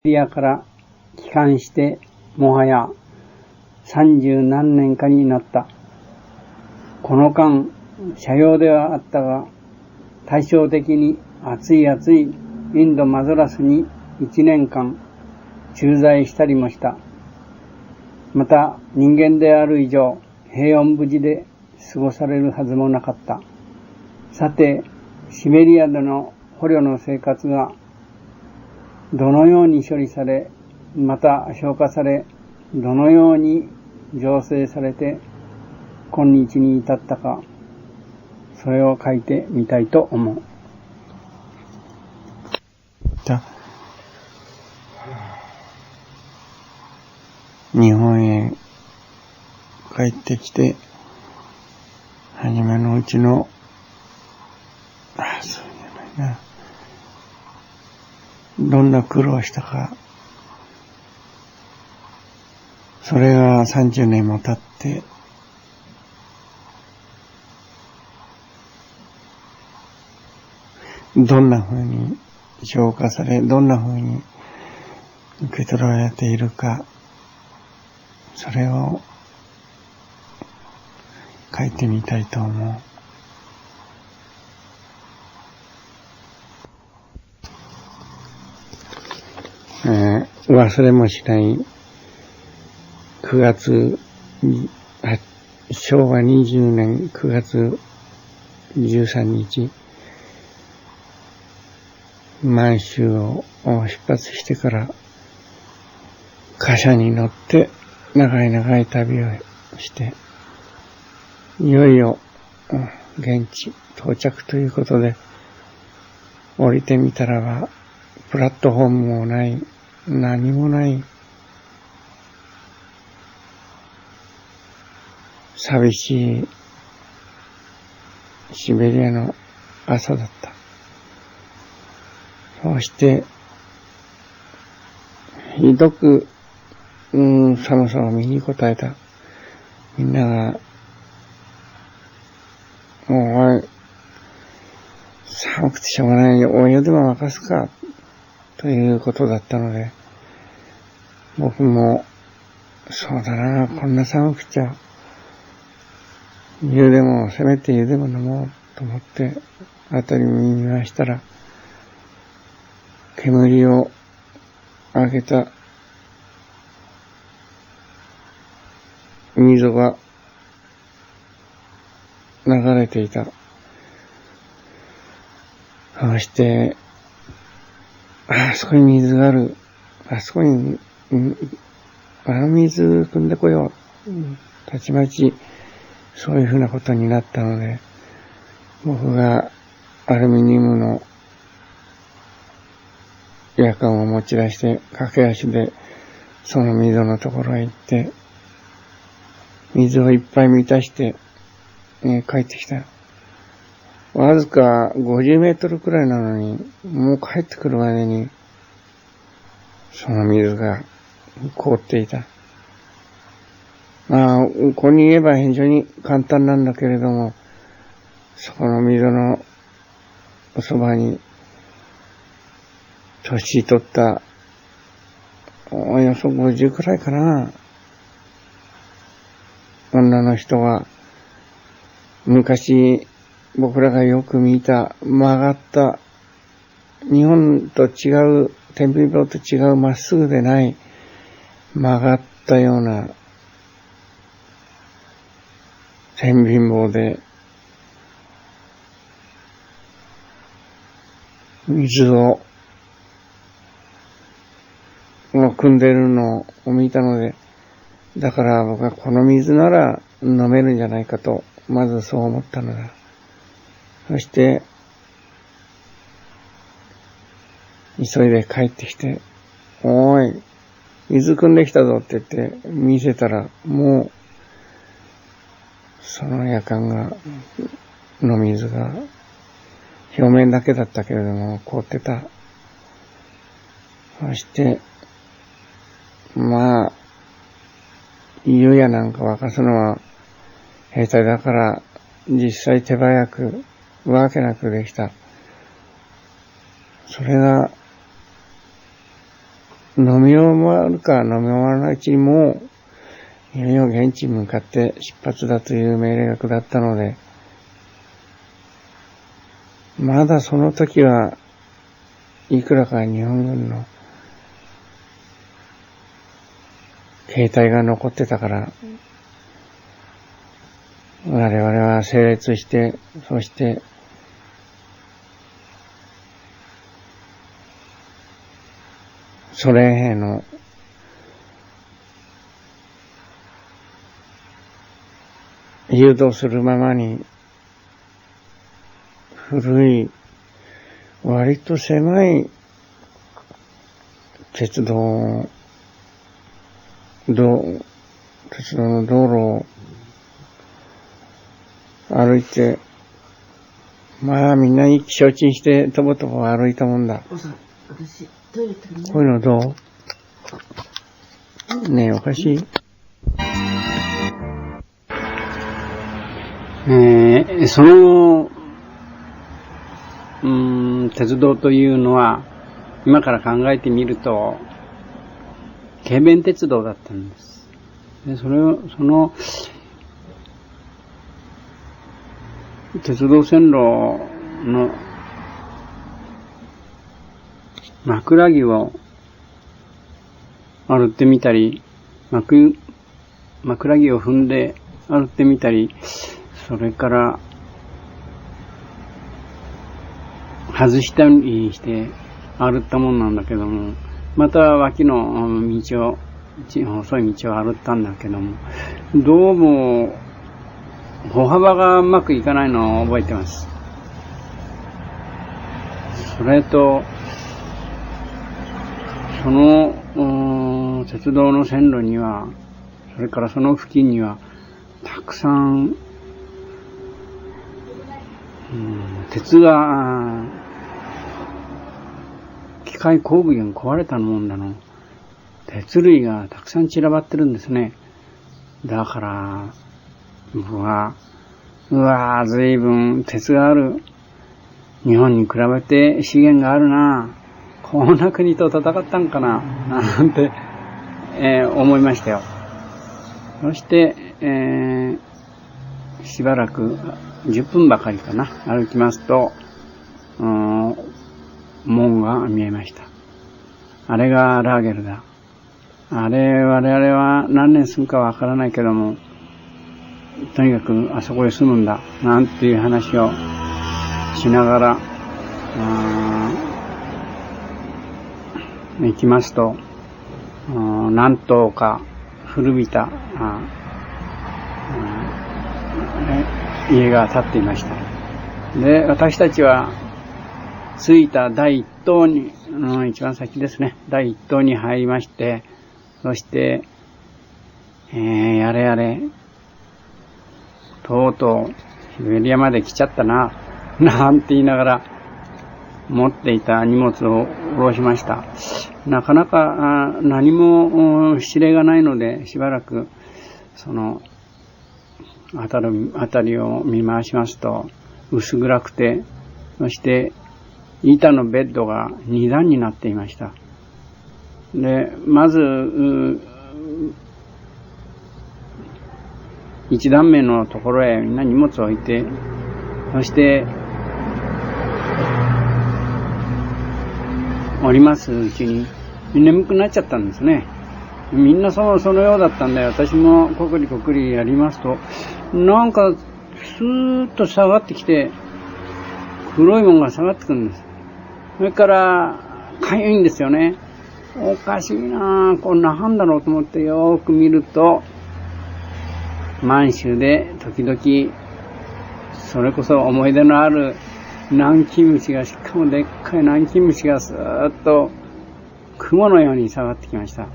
リアから帰還してもはや30何年かになった。この間、斜陽ではあったが、対照的に暑いインドマドラスに1年間駐在したりもした。また人間である以上、平穏無事で過ごされるはずもなかった。さて、シベリアでの捕虜の生活がどのように処理され、また消化され、どのように醸成されて今日に至ったか、それを書いてみたいと思う。日本へ帰ってきて、初めのうちの、そうじゃないな。どんな苦労したか、それが30年も経って、どんな風に消化され、どんな風に受け取られているか、それを書いてみたいと思う。忘れもしない昭和20年9月13日、満州を出発してから貨車に乗って長い旅をして、いよいよ現地到着ということで、降りてみたらばプラットフォームもない、何もない寂しいシベリアの朝だった。そうしてひどく寒さを身にこたえた。みんながおい、寒くてしょうがないよ、お湯でも沸かすかということだったので、僕もそうだな、こんな寒くちゃせめて湯でも飲もうと思って辺り見ましたら、煙を上げた溝が流れていた。そしてあそこに水がある、あそこにあの水汲んでこよう、たちまちそういうふうなことになったので、僕がアルミニウムのやかんを持ち出して駆け足でその溝のところへ行って、水をいっぱい満たして、帰ってきた。わずか50メートルくらいなのに、もう帰ってくるまでにその水が凍っていた。ここに言えば非常に簡単なんだけれども、そこの溝のそばに年取ったおよそ50くらいかな、女の人が、昔僕らがよく見た曲がった、日本と違う、天秤棒と違うまっすぐでない曲がったような天秤棒で水を汲んでるのを見たので、だから僕はこの水なら飲めるんじゃないかと、まずそう思ったのだ。そして急いで帰ってきて、おい、水汲んできたぞって言って見せたら、もうそのやかんの水が表面だけだったけれども凍ってた。そして湯やなんか沸かすのは下手だから、実際手早くわけなくできた。それが飲み終わるか飲み終わらないうちにもう、いよいよ現地に向かって出発だという命令が下ったので、まだその時はいくらか日本軍の兵隊が残ってたから、我々は整列して、そしてソ連兵の誘導するままに古い割と狭い鉄道の道路を歩いて、まあみんな意気消沈してとぼとぼ歩いたもんだ。私トイレ行ってくるね。こういうのどう？ねえ、おかしい？その、鉄道というのは、今から考えてみると、軽便鉄道だったんです。で、その、鉄道線路の枕木を歩ってみたり、枕木を踏んで歩ってみたり、それから外したりして歩ったもんなんだけども、また脇の道を、細い道を歩ったんだけども、どうも歩幅がうまくいかないのを覚えてます。それと、その鉄道の線路には、それからその付近にはたくさん、鉄が機械工具が壊れたもんだの、鉄類がたくさん散らばってるんですね。だから僕は、随分鉄がある日本に比べて資源があるな、こんな国と戦ったんかななんて、思いましたよ。そして、しばらく10分ばかりかな歩きますと、門が見えました。あれがラーゲルだ。あれ、我々は何年住むかわからないけども、とにかくあそこへ住むんだなんていう話をしながら行きますと、何棟か古びた家が建っていました。で、私たちは着いた第一棟に、一番先ですね、第一棟に入りまして、そして、やれやれとうとうシベリアまで来ちゃったな、なんて言いながら持っていた荷物を下ろしました。なかなか何も指令がないので、しばらくその辺りを見回しますと薄暗くて、そして板のベッドが2段になっていました。で、まず1段目のところへみんな荷物を置いて、そしておりますうちに眠くなっちゃったんですね。みんなそのようだったんで、私もこくりこくりやりますと、なんかスーッと下がってきて、黒いものが下がってくるんです。それからかゆいんですよね。おかしいなぁ、これなんだろうと思ってよーく見ると、満州で時々それこそ思い出のある南京虫が、しかもでっかい南京虫がスーッと雲のように下がってきました。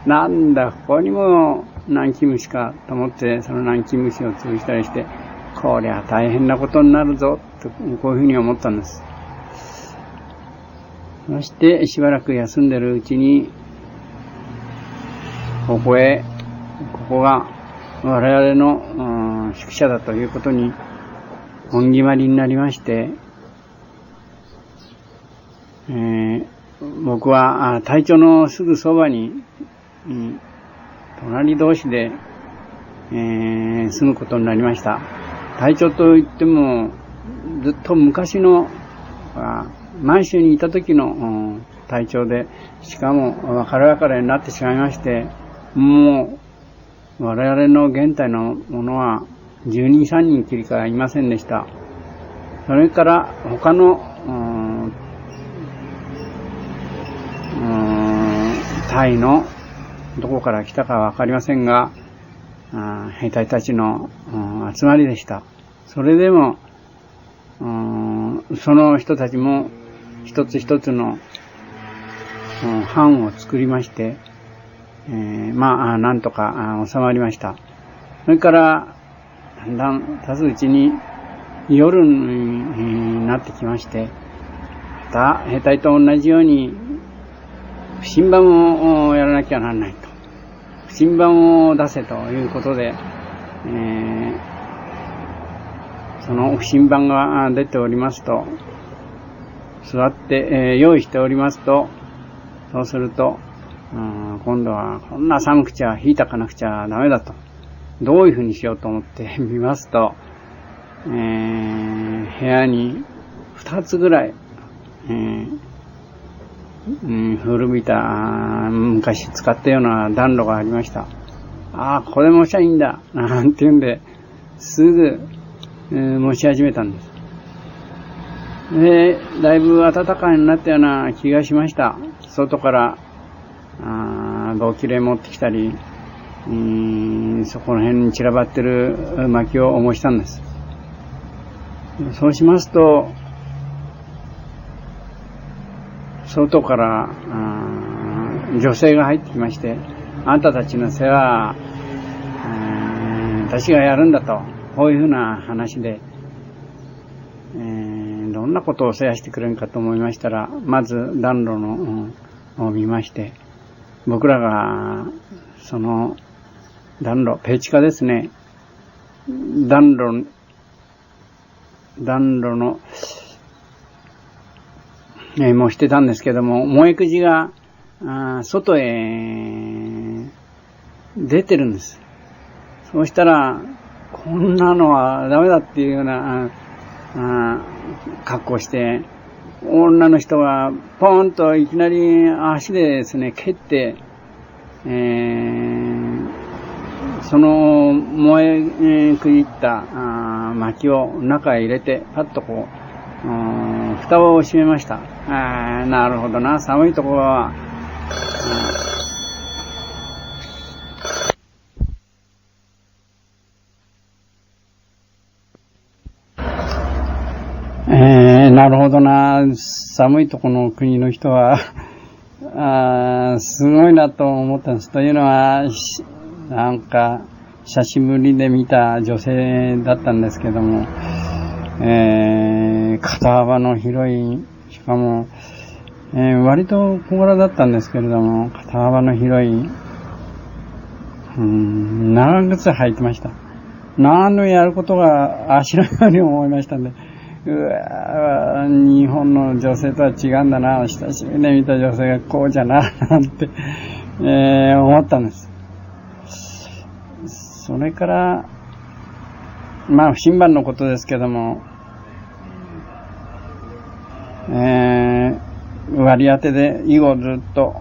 なんだ、ここにも南京虫かと思って、その南京虫を潰したりして、こりゃ大変なことになるぞと、こういうふうに思ったんです。そしてしばらく休んでるうちに、ここが我々の宿舎だということに本決まりになりまして、僕は隊長のすぐそばに、隣同士で、住むことになりました。隊長といっても、ずっと昔の、満州にいた時の隊長で、しかも別れになってしまいまして、もう我々の現隊のものは12、3人きりかいませんでした。それから他の隊のどこから来たかわかりませんが、兵隊たちの集まりでした。それでもその人たちも一つ一つの班を作りまして、なんとか収まりました。それからだんだん経つうちに夜になってきまして、また兵隊と同じように不審番をやらなきゃならないと。不審番を出せということで、その不審番が出ておりますと、座って、用意しておりますと、そうすると、今度はこんな寒くちゃ火炊かなくちゃダメだと。どういうふうにしようと思ってみますと、部屋に2つぐらい、古びた昔使ったような暖炉がありました。ここで蒸しゃいいんだなんて言うんで、すぐ、蒸し始めたんです。で、だいぶ暖かになったような気がしました。外から棒切れ持ってきたり、そこの辺に散らばってる薪を重したんです。そうしますと、外から女性が入ってきまして、あんたたちの世話、私がやるんだと、こういうふうな話で、どんなことを世話してくれるかと思いましたら、まず暖炉のを見まして、僕らがその暖炉、ペチカですね、暖炉のもしてたんですけども、燃えくじが外へ出てるんです。そうしたら、こんなのはダメだっていうような格好して、女の人がポーンといきなり足でですね、蹴って、その燃えくじった薪を中へ入れて、パッとこう、蓋を閉めました。なるほどな、寒いところは、なるほどな、寒いところの国の人はすごいなと思ったんです。というのは、なんか久しぶりで見た女性だったんですけども、肩幅の広い、しかも、割と小柄だったんですけれども、肩幅の広い、長靴履いてました。何のやることが足のように思いましたんで、日本の女性とは違うんだな、久しぶりで見た女性がこうじゃな、なんて、思ったんです。それから、不審番のことですけども、割り当てで以後ずっと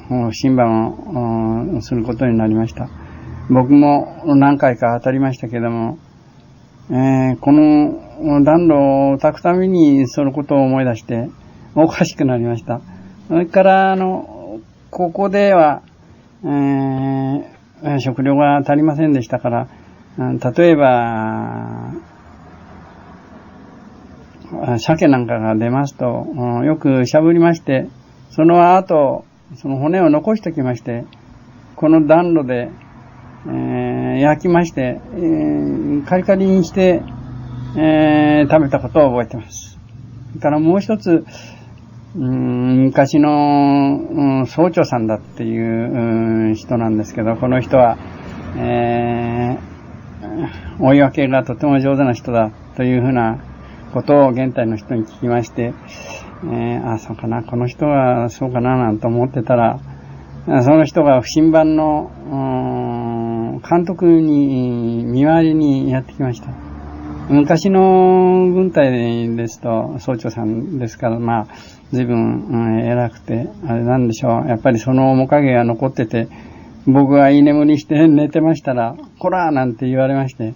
不審番をすることになりました。僕も何回か当たりましたけども、この暖炉を炊くためにそのことを思い出しておかしくなりました。それからここでは、食料が足りませんでしたから、例えば鮭なんかが出ますと、よくしゃぶりまして、その後その骨を残しておきまして、この暖炉で焼きまして、カリカリにして、食べたことを覚えています。それからもう一つ、昔の総長さんだっていう人なんですけど、この人は、追い分けがとても上手な人だというふうなことを現代の人に聞きまして、そうかな、この人はそうかななんて思ってたら、その人が不審番の監督に見回りにやってきました。昔の軍隊ですと総長さんですから、まあ随分、偉くてあれなんでしょう。やっぱりその面影が残ってて、僕が居眠りして寝てましたら、こらーなんて言われまして、